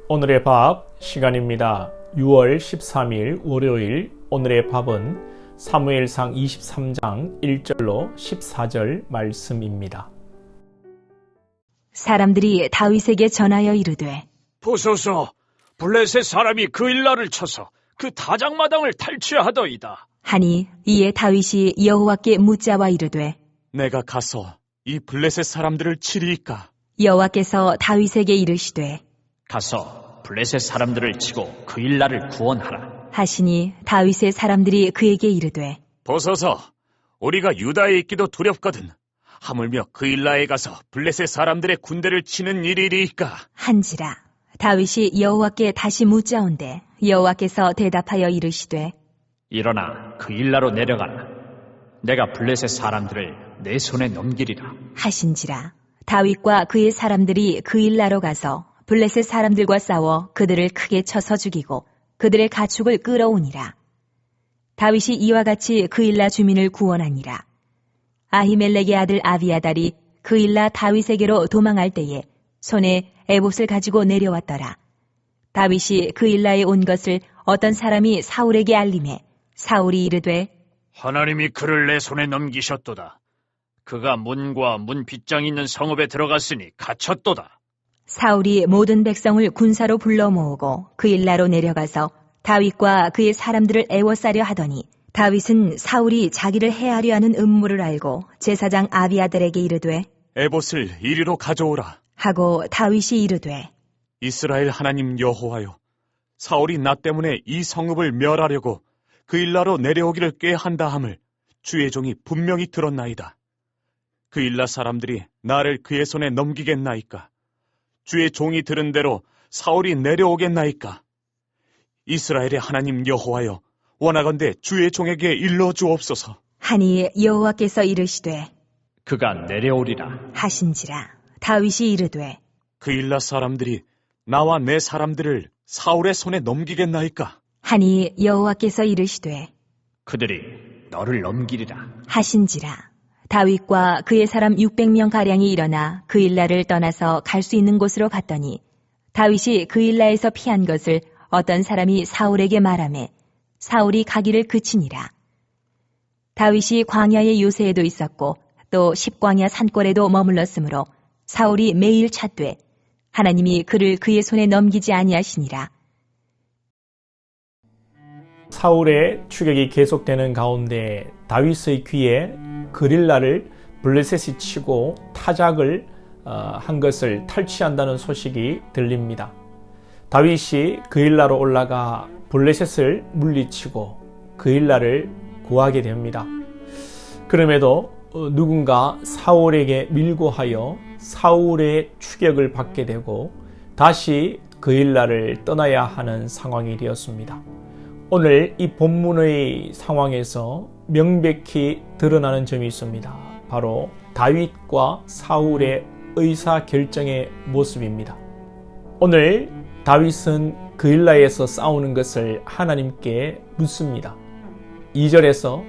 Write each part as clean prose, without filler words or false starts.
오늘의 밥 시간입니다. 6월 13일 월요일 오늘의 밥은 사무엘상 23장 1절로 14절 말씀입니다. 사람들이 다윗에게 전하여 이르되 보소서, 블레셋 사람이 그 일날을 쳐서 그 다장마당을 탈취하더이다. 하니 이에 다윗이 여호와께 묻자와 이르되 내가 가서 이 블레셋 사람들을 치리이까? 여호와께서 다윗에게 이르시되 가서 블레셋 사람들을 치고 그 일날을 구원하라. 하시니 다윗의 사람들이 그에게 이르되 보소서, 우리가 유다에 있기도 두렵거든. 하물며 그 일라에 가서 블레셋 사람들의 군대를 치는 일이리이까? 한지라. 다윗이 여호와께 다시 묻자온대 여호와께서 대답하여 이르시되 일어나 그 일라로 내려가라. 내가 블레셋 사람들을 내 손에 넘기리라. 하신지라. 다윗과 그의 사람들이 그 일나로 가서 블레셋 사람들과 싸워 그들을 크게 쳐서 죽이고 그들의 가축을 끌어오니라. 다윗이 이와 같이 그 일나 주민을 구원하니라. 아히멜렉의 아들 아비아달이 그 일나 다윗에게로 도망할 때에 손에 에봇을 가지고 내려왔더라. 다윗이 그 일나에 온 것을 어떤 사람이 사울에게 알림해 사울이 이르되 하나님이 그를 내 손에 넘기셨도다. 그가 문과 문 빗장이 있는 성읍에 들어갔으니 갇혔도다. 사울이 모든 백성을 군사로 불러 모으고 그 일나로 내려가서 다윗과 그의 사람들을 애워싸려 하더니 다윗은 사울이 자기를 해하려 하는 음모를 알고 제사장 아비아달에게 이르되 에봇을 이리로 가져오라. 하고 다윗이 이르되 이스라엘 하나님 여호와여, 사울이 나 때문에 이 성읍을 멸하려고 그 일라로 내려오기를 꾀한다 함을 주의 종이 분명히 들었나이다. 그 일라 사람들이 나를 그의 손에 넘기겠나이까? 주의 종이 들은 대로 사울이 내려오겠나이까? 이스라엘의 하나님 여호와여, 원하건대 주의 종에게 일러 주옵소서. 하니 여호와께서 이르시되 그가 내려오리라. 하신지라. 다윗이 이르되 그 일라 사람들이 나와 내 사람들을 사울의 손에 넘기겠나이까? 하니 여호와께서 이르시되 그들이 너를 넘기리라. 하신지라. 다윗과 그의 사람 600명가량이 일어나 그 일라를 떠나서 갈 수 있는 곳으로 갔더니 다윗이 그 일라에서 피한 것을 어떤 사람이 사울에게 말하매 사울이 가기를 그치니라. 다윗이 광야의 요새에도 있었고 또 십광야 산골에도 머물렀으므로 사울이 매일 찾되 하나님이 그를 그의 손에 넘기지 아니하시니라. 사울의 추격이 계속되는 가운데 다윗의 귀에 그릴라를 블레셋이 치고 타작을 한 것을 탈취한다는 소식이 들립니다. 다윗이 그일라로 올라가 블레셋을 물리치고 그일라를 구하게 됩니다. 그럼에도 누군가 사울에게 밀고하여 사울의 추격을 받게 되고 다시 그일라를 떠나야 하는 상황이 되었습니다. 오늘 이 본문의 상황에서 명백히 드러나는 점이 있습니다. 바로 다윗과 사울의 의사결정의 모습입니다. 오늘 다윗은 그일라에서 싸우는 것을 하나님께 묻습니다. 2절에서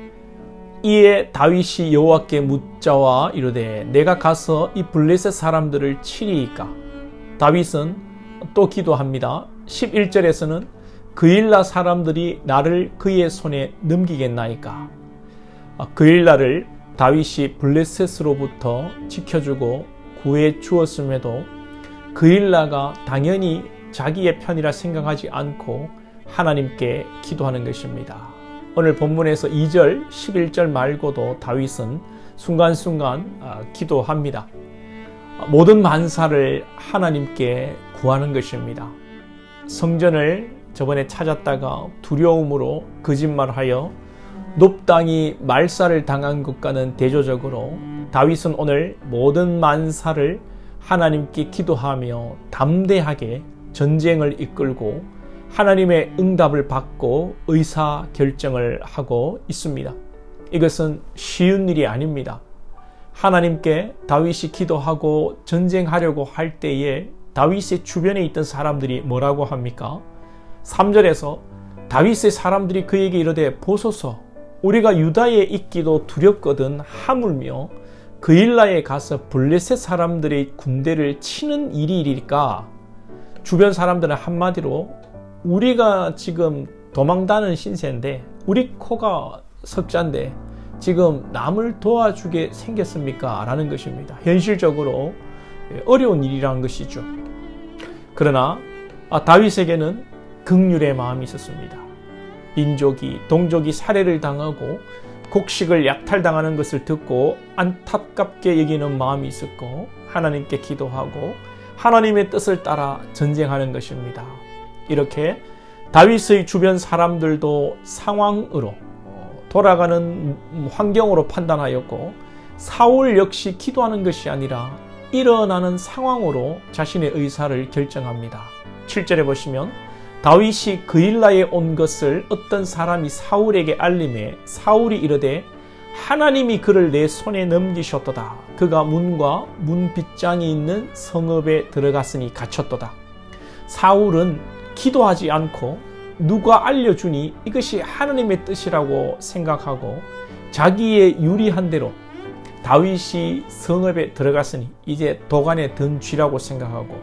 이에 다윗이 여호와께 묻자와 이르되 내가 가서 이 블레셋 사람들을 치리이까? 다윗은 또 기도합니다. 11절에서는 그일라 사람들이 나를 그의 손에 넘기겠나이까? 그일라를 다윗이 블레셋으로부터 지켜주고 구해 주었음에도 그일라가 당연히 자기의 편이라 생각하지 않고 하나님께 기도하는 것입니다. 오늘 본문에서 2절, 11절 말고도 다윗은 순간순간 기도합니다. 모든 만사를 하나님께 구하는 것입니다. 성전을 저번에 찾았다가 두려움으로 거짓말하여 높당이 말살을 당한 것과는 대조적으로 다윗은 오늘 모든 만사를 하나님께 기도하며 담대하게 전쟁을 이끌고 하나님의 응답을 받고 의사결정을 하고 있습니다. 이것은 쉬운 일이 아닙니다. 하나님께 다윗이 기도하고 전쟁하려고 할 때에 다윗의 주변에 있던 사람들이 뭐라고 합니까? 3절에서 다윗의 사람들이 그에게 이르되 보소서, 우리가 유다에 있기도 두렵거든 하물며 그일라에 가서 블레셋 사람들의 군대를 치는 일이리까? 주변 사람들은 한마디로 우리가 지금 도망다는 신세인데 우리 코가 석자인데 지금 남을 도와주게 생겼습니까? 라는 것입니다. 현실적으로 어려운 일이라는 것이죠. 그러나 다윗에게는 긍휼의 마음이 있었습니다. 민족이, 동족이 살해를 당하고 곡식을 약탈당하는 것을 듣고 안타깝게 여기는 마음이 있었고 하나님께 기도하고 하나님의 뜻을 따라 전쟁하는 것입니다. 이렇게 다윗의 주변 사람들도 상황으로 돌아가는 환경으로 판단하였고 사울 역시 기도하는 것이 아니라 일어나는 상황으로 자신의 의사를 결정합니다. 7절에 보시면 다윗이 그일라에 온 것을 어떤 사람이 사울에게 알림해 사울이 이르되 하나님이 그를 내 손에 넘기셨도다. 그가 문과 문 빗장이 있는 성읍에 들어갔으니 갇혔도다. 사울은 기도하지 않고 누가 알려주니 이것이 하나님의 뜻이라고 생각하고 자기의 유리한 대로 다윗이 성읍에 들어갔으니 이제 도간에 든 쥐라고 생각하고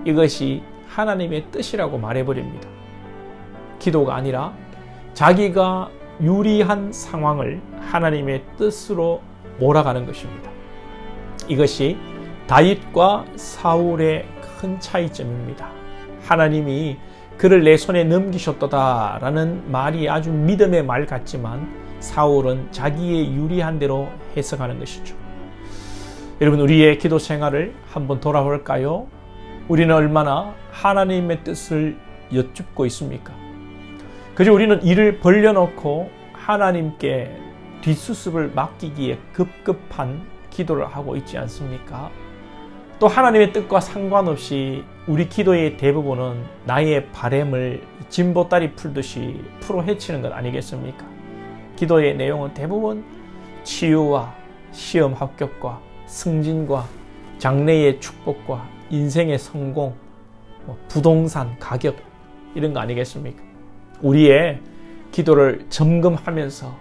이것이 하나님의 뜻이라고 말해버립니다. 기도가 아니라 자기가 유리한 상황을 하나님의 뜻으로 몰아가는 것입니다. 이것이 다윗과 사울의 큰 차이점입니다. 하나님이 그를 내 손에 넘기셨도다 라는 말이 아주 믿음의 말 같지만 사울은 자기의 유리한 대로 해석하는 것이죠. 여러분, 우리의 기도 생활을 한번 돌아볼까요? 우리는 얼마나 하나님의 뜻을 여쭙고 있습니까? 그저 우리는 일을 벌려놓고 하나님께 뒷수습을 맡기기에 급급한 기도를 하고 있지 않습니까? 또 하나님의 뜻과 상관없이 우리 기도의 대부분은 나의 바램을 진보다리 풀듯이 풀어 헤치는 것 아니겠습니까? 기도의 내용은 대부분 치유와 시험 합격과 승진과 장래의 축복과 인생의 성공, 부동산 가격 이런 거 아니겠습니까? 우리의 기도를 점검하면서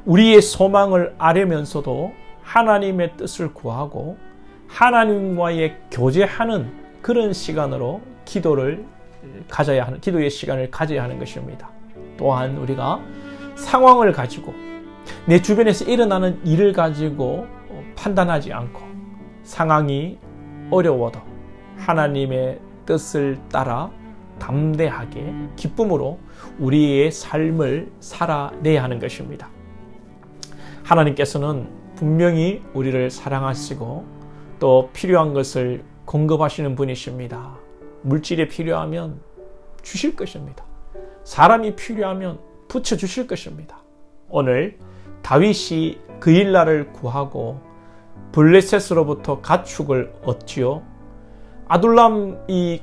우리의 소망을 아려면서도 하나님의 뜻을 구하고 하나님과의 교제하는 그런 시간으로 기도를 가져야 하는, 기도의 시간을 가져야 하는 것입니다. 또한 우리가 상황을 가지고 내 주변에서 일어나는 일을 가지고 판단하지 않고 상황이 어려워도 하나님의 뜻을 따라 담대하게 기쁨으로 우리의 삶을 살아내야 하는 것입니다. 하나님께서는 분명히 우리를 사랑하시고 또 필요한 것을 공급하시는 분이십니다. 물질이 필요하면 주실 것입니다. 사람이 필요하면 붙여주실 것입니다. 오늘 다윗이 그일라를 구하고 블레셋으로부터 가축을 얻지요. 아둘람 이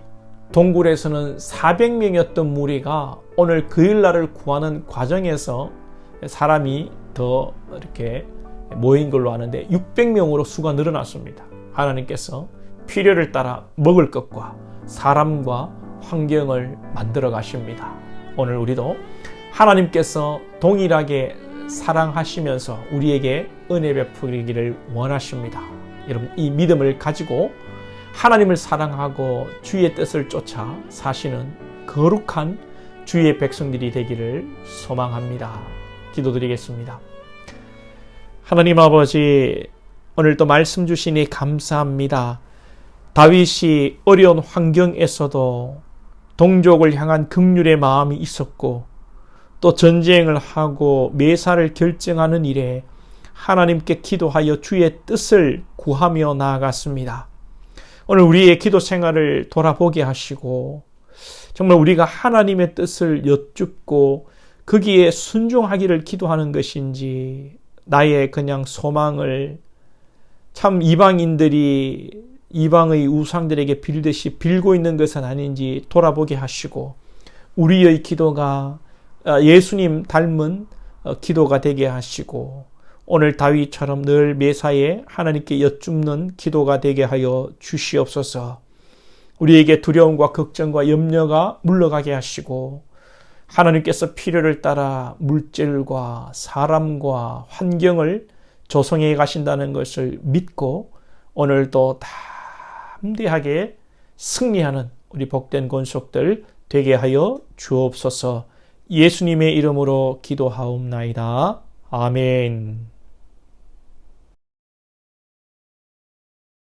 동굴에서는 400명이었던 무리가 오늘 그일라를 구하는 과정에서 사람이 더 이렇게 모인 걸로 아는데 600명으로 수가 늘어났습니다. 하나님께서 필요를 따라 먹을 것과 사람과 환경을 만들어 가십니다. 오늘 우리도 하나님께서 동일하게 사랑하시면서 우리에게 은혜 베푸기를 원하십니다. 여러분, 이 믿음을 가지고 하나님을 사랑하고 주의 뜻을 쫓아 사시는 거룩한 주의 백성들이 되기를 소망합니다. 기도드리겠습니다. 하나님 아버지, 오늘도 말씀 주시니 감사합니다. 다윗이 어려운 환경에서도 동족을 향한 긍휼의 마음이 있었고 또 전쟁을 하고 매사를 결정하는 일에 하나님께 기도하여 주의 뜻을 구하며 나아갔습니다. 오늘 우리의 기도 생활을 돌아보게 하시고 정말 우리가 하나님의 뜻을 여쭙고 거기에 순종하기를 기도하는 것인지 나의 그냥 소망을 참 이방인들이 이방의 우상들에게 빌듯이 빌고 있는 것은 아닌지 돌아보게 하시고 우리의 기도가 예수님 닮은 기도가 되게 하시고 오늘 다윗처럼 늘 매사에 하나님께 여쭙는 기도가 되게 하여 주시옵소서. 우리에게 두려움과 걱정과 염려가 물러가게 하시고 하나님께서 필요를 따라 물질과 사람과 환경을 조성해 가신다는 것을 믿고 오늘도 담대하게 승리하는 우리 복된 권속들 되게 하여 주옵소서. 예수님의 이름으로 기도하옵나이다. 아멘.